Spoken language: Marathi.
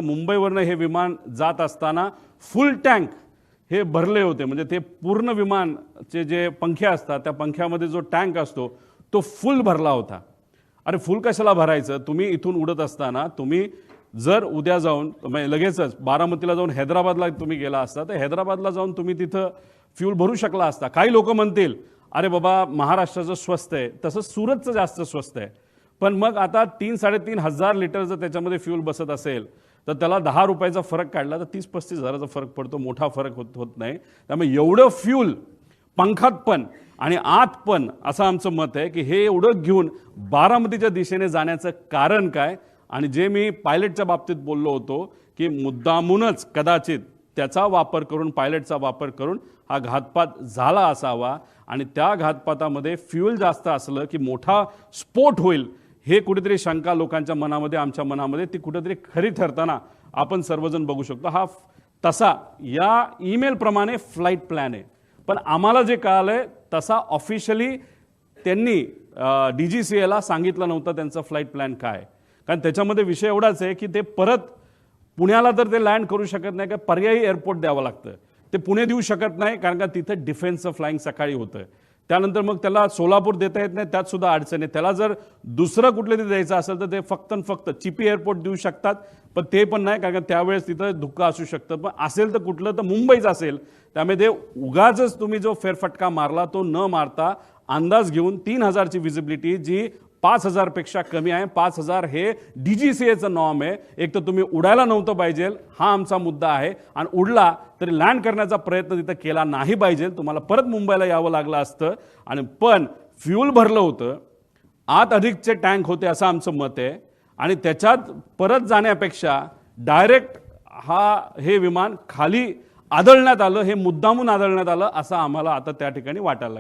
मुंबईवरनं हे विमान जात असताना फुल टँक हे भरले होते, म्हणजे ते पूर्ण विमानचे जे पंखे असतात त्या पंख्यामध्ये जो टँक असतो तो फुल भरला होता। अरे फुल कशाला भरायचं? तुम्ही इथून उडत असताना तुम्ही जर उद्या जाऊन लगेचच बारामतीला जाऊन हैदराबादला तुम्ही गेला असता तर हैदराबादला जाऊन तुम्ही तिथं फ्यूल भरू शकला असता। काही लोक म्हणतील अरे बाबा महाराष्ट्राचं स्वस्त आहे, तसं सुरतचं जास्त स्वस्त आहे, पण मग आता 3-3.5 हजार लिटर जर त्याच्यामध्ये फ्यूल बसत असेल तर त्याला 10 रुपयाचा फरक काढला तर 30-35 हजाराचा फरक पडतो, मोठा फरक होत नाही। त्यामुळे एवढं फ्यूल पंखात पण आणि आत पण असं आमचं मत आहे की हे एवढं घेऊन बारामतीच्या दिशेने जाण्याचं कारण काय? आणि जे मी पायलटच्या बाबतीत बोललो होतो की मुद्दामूनच कदाचित त्याचा वापर करून, पायलटचा वापर करून हा घातपात झाला असावा आणि त्या घातपातामध्ये फ्यूल जास्त असलं की मोठा स्फोट होईल हे कुठेतरी शंका लोकांच्या मनामध्ये, आमच्या मनामध्ये ती कुठेतरी खरी ठरताना आपण सर्वजण बघू शकतो। हा तसा या ईमेल प्रमाणे फ्लाईट प्लॅन आहे, पण आम्हाला जे कळालंय तसा ऑफिशियली त्यांनी DGCA सांगितलं नव्हतं त्यांचा फ्लाईट प्लॅन काय, कारण त्याच्यामध्ये विषय एवढाच आहे की ते परत पुण्याला तर ते लँड करू शकत नाही, का पर्यायी एअरपोर्ट द्यावं लागतं। ते पुणे देऊ शकत नाही कारण का तिथं डिफेन्सचं फ्लाइंग सकाळी होतं, त्यानंतर मग त्याला सोलापूर देता येत नाही, त्यात सुद्धा अडचण आहे। त्याला जर दुसरं कुठलं तरी द्यायचं असेल तर ते फक्त चिपी एअरपोर्ट देऊ शकतात, पण ते पण नाही कारण त्यावेळेस तिथं धुक्का असू शकतं। पण असेल तर कुठलं तर मुंबईच असेल, त्यामुळे ते उगाच तुम्ही जो फेरफटका मारला तो न मारता अंदाज घेऊन 3000ची विजिबिलिटी जी 5000 पेक्षा कमी आहे, 5000 हे DGCAचं नॉर्म आहे। एक तर तुम्ही उडायला नव्हतं पाहिजे हा आमचा मुद्दा आहे, आणि उडला तरी लँड करण्याचा प्रयत्न तिथं केला नाही पाहिजे, तुम्हाला परत मुंबईला यावं लागलं असतं। आणि पण फ्यूल भरलं होतं, आत अधिकचे टँक होते असं आमचं मत आहे, आणि त्याच्यात परत जाण्यापेक्षा डायरेक्ट हे विमान खाली आदळण्यात आलं, हे मुद्दामून आदळण्यात आलं असं आम्हाला आता त्या ठिकाणी वाटायला लागलं।